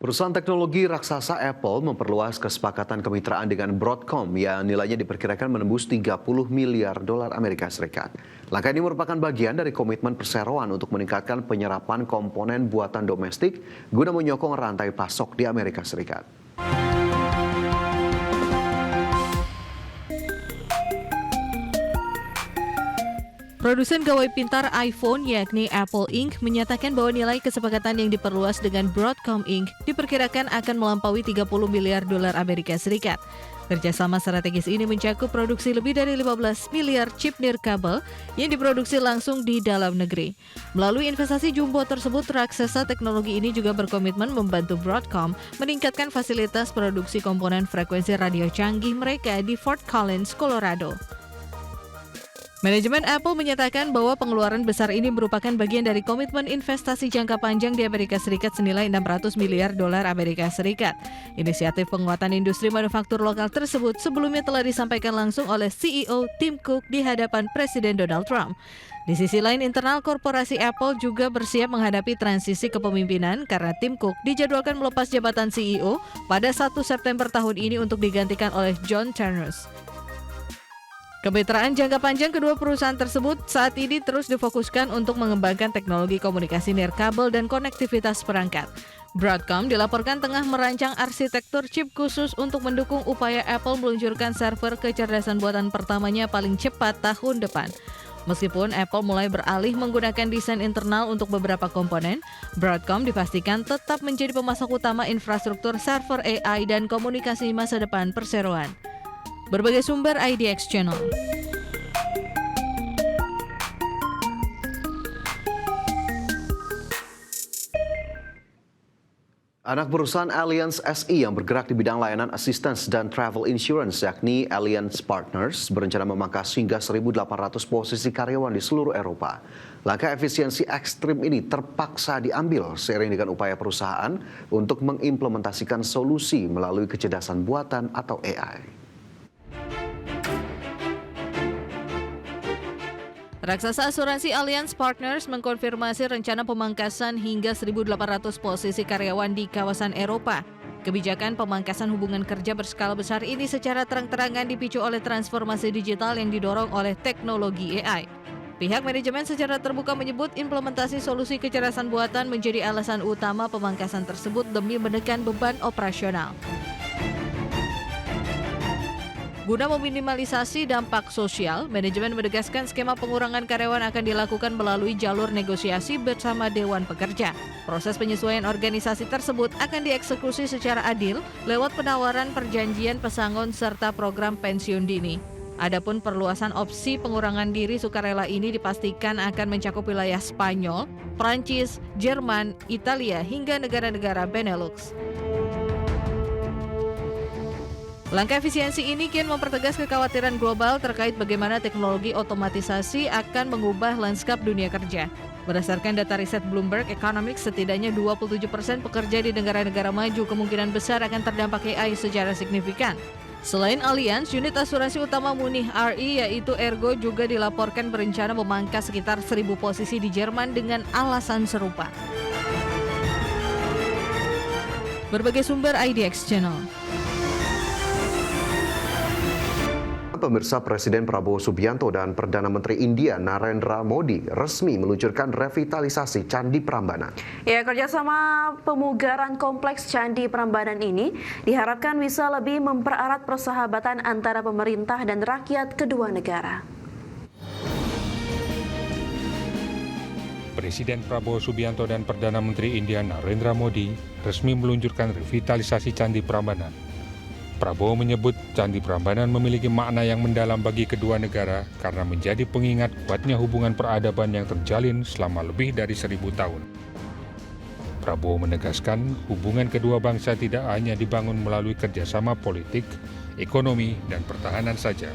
Perusahaan teknologi raksasa Apple memperluas kesepakatan kemitraan dengan Broadcom yang nilainya diperkirakan menembus 30 miliar dolar Amerika Serikat. Langkah ini merupakan bagian dari komitmen perseroan untuk meningkatkan penyerapan komponen buatan domestik guna menyokong rantai pasok di Amerika Serikat. Produsen gawai pintar iPhone yakni Apple Inc. menyatakan bahwa nilai kesepakatan yang diperluas dengan Broadcom Inc. diperkirakan akan melampaui 30 miliar dolar Amerika Serikat. Kerjasama strategis ini mencakup produksi lebih dari 15 miliar chip nirkabel yang diproduksi langsung di dalam negeri. Melalui investasi jumbo tersebut, raksasa teknologi ini juga berkomitmen membantu Broadcom meningkatkan fasilitas produksi komponen frekuensi radio canggih mereka di Fort Collins, Colorado. Manajemen Apple menyatakan bahwa pengeluaran besar ini merupakan bagian dari komitmen investasi jangka panjang di Amerika Serikat senilai 600 miliar dolar Amerika Serikat. Inisiatif penguatan industri manufaktur lokal tersebut sebelumnya telah disampaikan langsung oleh CEO Tim Cook di hadapan Presiden Donald Trump. Di sisi lain, internal korporasi Apple juga bersiap menghadapi transisi kepemimpinan karena Tim Cook dijadwalkan melepas jabatan CEO pada 1 September tahun ini untuk digantikan oleh John Ternus. Kemitraan jangka panjang kedua perusahaan tersebut saat ini terus difokuskan untuk mengembangkan teknologi komunikasi nirkabel dan konektivitas perangkat. Broadcom dilaporkan tengah merancang arsitektur chip khusus untuk mendukung upaya Apple meluncurkan server kecerdasan buatan pertamanya paling cepat tahun depan. Meskipun Apple mulai beralih menggunakan desain internal untuk beberapa komponen, Broadcom dipastikan tetap menjadi pemasok utama infrastruktur server AI dan komunikasi masa depan perseroan. Berbagai sumber IDX Channel. Anak perusahaan Allianz SE yang bergerak di bidang layanan assistance dan travel insurance yakni Allianz Partners berencana memangkas hingga 1.800 posisi karyawan di seluruh Eropa. Langkah efisiensi ekstrim ini terpaksa diambil seiring dengan upaya perusahaan untuk mengimplementasikan solusi melalui kecerdasan buatan atau AI. Raksasa asuransi Allianz Partners mengkonfirmasi rencana pemangkasan hingga 1.800 posisi karyawan di kawasan Eropa. Kebijakan pemangkasan hubungan kerja berskala besar ini secara terang-terangan dipicu oleh transformasi digital yang didorong oleh teknologi AI. Pihak manajemen secara terbuka menyebut implementasi solusi kecerdasan buatan menjadi alasan utama pemangkasan tersebut demi menekan beban operasional. Guna meminimalisasi dampak sosial, manajemen menegaskan skema pengurangan karyawan akan dilakukan melalui jalur negosiasi bersama Dewan Pekerja. Proses penyesuaian organisasi tersebut akan dieksekusi secara adil lewat penawaran perjanjian pesangon serta program pensiun dini. Adapun perluasan opsi pengurangan diri sukarela ini dipastikan akan mencakup wilayah Spanyol, Prancis, Jerman, Italia hingga negara-negara Benelux. Langkah efisiensi ini kian mempertegas kekhawatiran global terkait bagaimana teknologi otomatisasi akan mengubah lanskap dunia kerja. Berdasarkan data riset Bloomberg Economics, setidaknya 27% pekerja di negara-negara maju kemungkinan besar akan terdampak AI secara signifikan. Selain Allianz, unit asuransi utama Munich Re yaitu Ergo juga dilaporkan berencana memangkas sekitar 1.000 posisi di Jerman dengan alasan serupa. Berbagai sumber IDX Channel. Pemirsa, Presiden Prabowo Subianto dan Perdana Menteri India Narendra Modi resmi meluncurkan revitalisasi Candi Prambanan. Ya, kerjasama pemugaran kompleks Candi Prambanan ini diharapkan bisa lebih mempererat persahabatan antara pemerintah dan rakyat kedua negara. Presiden Prabowo Subianto dan Perdana Menteri India Narendra Modi resmi meluncurkan revitalisasi Candi Prambanan. Prabowo menyebut Candi Prambanan memiliki makna yang mendalam bagi kedua negara karena menjadi pengingat kuatnya hubungan peradaban yang terjalin selama lebih dari 1.000 tahun. Prabowo menegaskan hubungan kedua bangsa tidak hanya dibangun melalui kerjasama politik, ekonomi, dan pertahanan saja.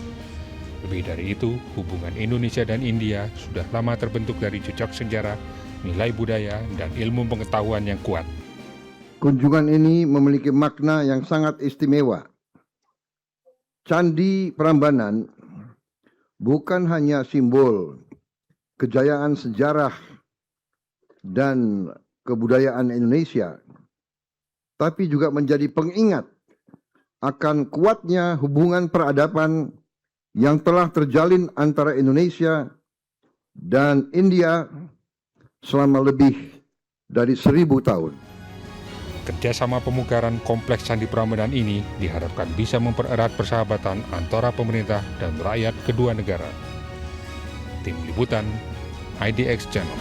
Lebih dari itu, hubungan Indonesia dan India sudah lama terbentuk dari jejak sejarah, nilai budaya, dan ilmu pengetahuan yang kuat. Kunjungan ini memiliki makna yang sangat istimewa. Candi Prambanan bukan hanya simbol kejayaan sejarah dan kebudayaan Indonesia, tapi juga menjadi pengingat akan kuatnya hubungan peradaban yang telah terjalin antara Indonesia dan India selama lebih dari 1000 tahun. Kerjasama pemugaran kompleks Candi Prambanan ini diharapkan bisa mempererat persahabatan antara pemerintah dan rakyat kedua negara. Tim Liputan, IDX Channel.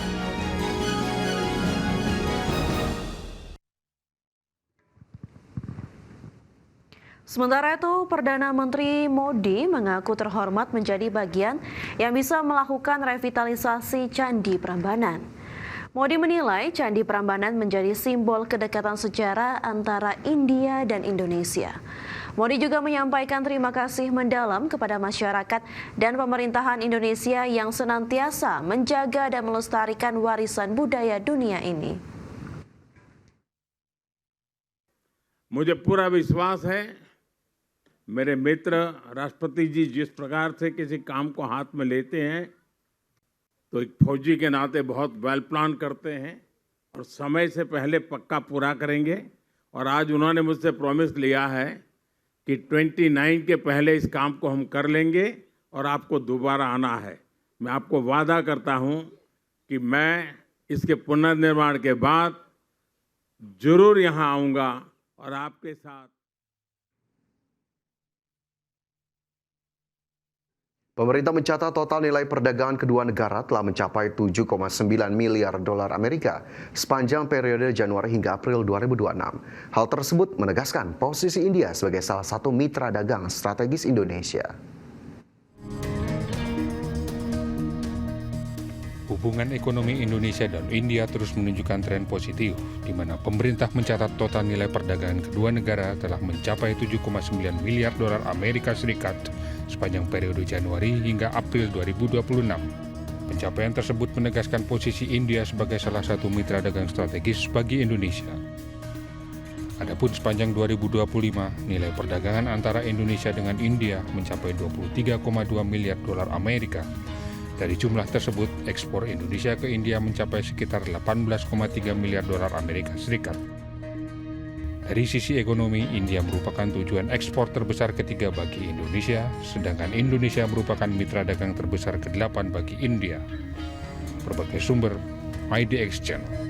Sementara itu, Perdana Menteri Modi mengaku terhormat menjadi bagian yang bisa melakukan revitalisasi Candi Prambanan. Modi menilai Candi Prambanan menjadi simbol kedekatan sejarah antara India dan Indonesia. Modi juga menyampaikan terima kasih mendalam kepada masyarakat dan pemerintahan Indonesia yang senantiasa menjaga dan melestarikan warisan budaya dunia ini. मुझे पूरा विश्वास है मेरे मित्र राष्ट्रपति जी जिस प्रकार से किसी काम को हाथ में लेते हैं तो एक फौजी के नाते बहुत वेल प्लान करते हैं और समय से पहले पक्का पूरा करेंगे। और आज उन्होंने मुझसे प्रॉमिस लिया है कि 29 के पहले इस काम को हम कर लेंगे और आपको दोबारा आना है। मैं आपको वादा करता हूं कि मैं इसके पुनर्निर्माण के बाद जरूर यहां आऊंगा और आपके साथ। Pemerintah mencatat total nilai perdagangan kedua negara telah mencapai 7,9 miliar dolar Amerika sepanjang periode Januari hingga April 2026. Hal tersebut menegaskan posisi India sebagai salah satu mitra dagang strategis Indonesia. Hubungan ekonomi Indonesia dan India terus menunjukkan tren positif, di mana pemerintah mencatat total nilai perdagangan kedua negara telah mencapai 7,9 miliar dolar Amerika Serikat sepanjang periode Januari hingga April 2026. Pencapaian tersebut menegaskan posisi India sebagai salah satu mitra dagang strategis bagi Indonesia. Adapun sepanjang 2025, nilai perdagangan antara Indonesia dengan India mencapai 23,2 miliar dolar Amerika. Dari jumlah tersebut, ekspor Indonesia ke India mencapai sekitar 18,3 miliar dolar Amerika Serikat. Dari sisi ekonomi, India merupakan tujuan ekspor terbesar ketiga bagi Indonesia, sedangkan Indonesia merupakan mitra dagang terbesar ke-8 bagi India. Berbagai sumber, IDX Channel.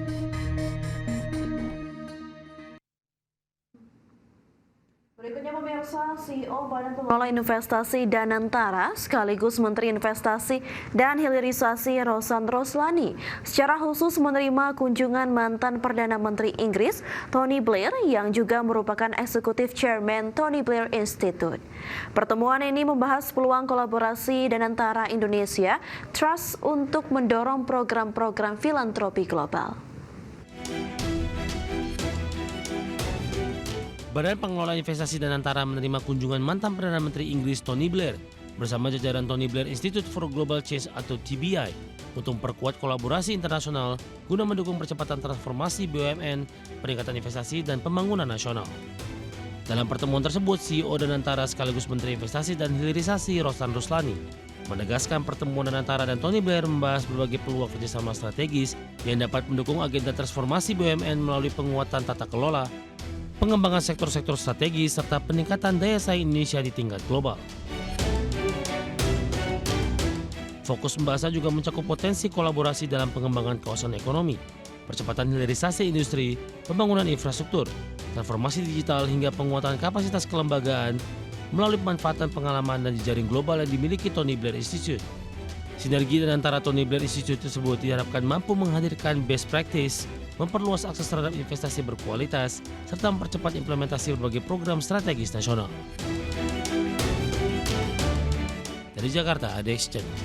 Berikutnya pemirsa, CEO Badan Pengelola Investasi Danantara sekaligus Menteri Investasi dan Hilirisasi Rosan Roslani secara khusus menerima kunjungan mantan Perdana Menteri Inggris Tony Blair yang juga merupakan Eksekutif Chairman Tony Blair Institute. Pertemuan ini membahas peluang kolaborasi Danantara Indonesia Trust untuk mendorong program-program filantropi global. Badan Pengelola Investasi Danantara menerima kunjungan mantan Perdana Menteri Inggris Tony Blair bersama jajaran Tony Blair Institute for Global Change atau TBI untuk memperkuat kolaborasi internasional guna mendukung percepatan transformasi BUMN, peningkatan investasi, dan pembangunan nasional. Dalam pertemuan tersebut, CEO Danantara sekaligus Menteri Investasi dan Hilirisasi Rosan Roslani menegaskan pertemuan Danantara dan Tony Blair membahas berbagai peluang kerjasama strategis yang dapat mendukung agenda transformasi BUMN melalui penguatan tata kelola, pengembangan sektor-sektor strategis, serta peningkatan daya saing Indonesia di tingkat global. Fokus pembahasan juga mencakup potensi kolaborasi dalam pengembangan kawasan ekonomi, percepatan hilirisasi industri, pembangunan infrastruktur, transformasi digital, hingga penguatan kapasitas kelembagaan melalui pemanfaatan pengalaman dan jejaring global yang dimiliki Tony Blair Institute. Sinergi antara Tony Blair Institute tersebut diharapkan mampu menghadirkan best practice, memperluas akses terhadap investasi berkualitas, serta mempercepat implementasi berbagai program strategis nasional. Dari Jakarta, IDX Channel.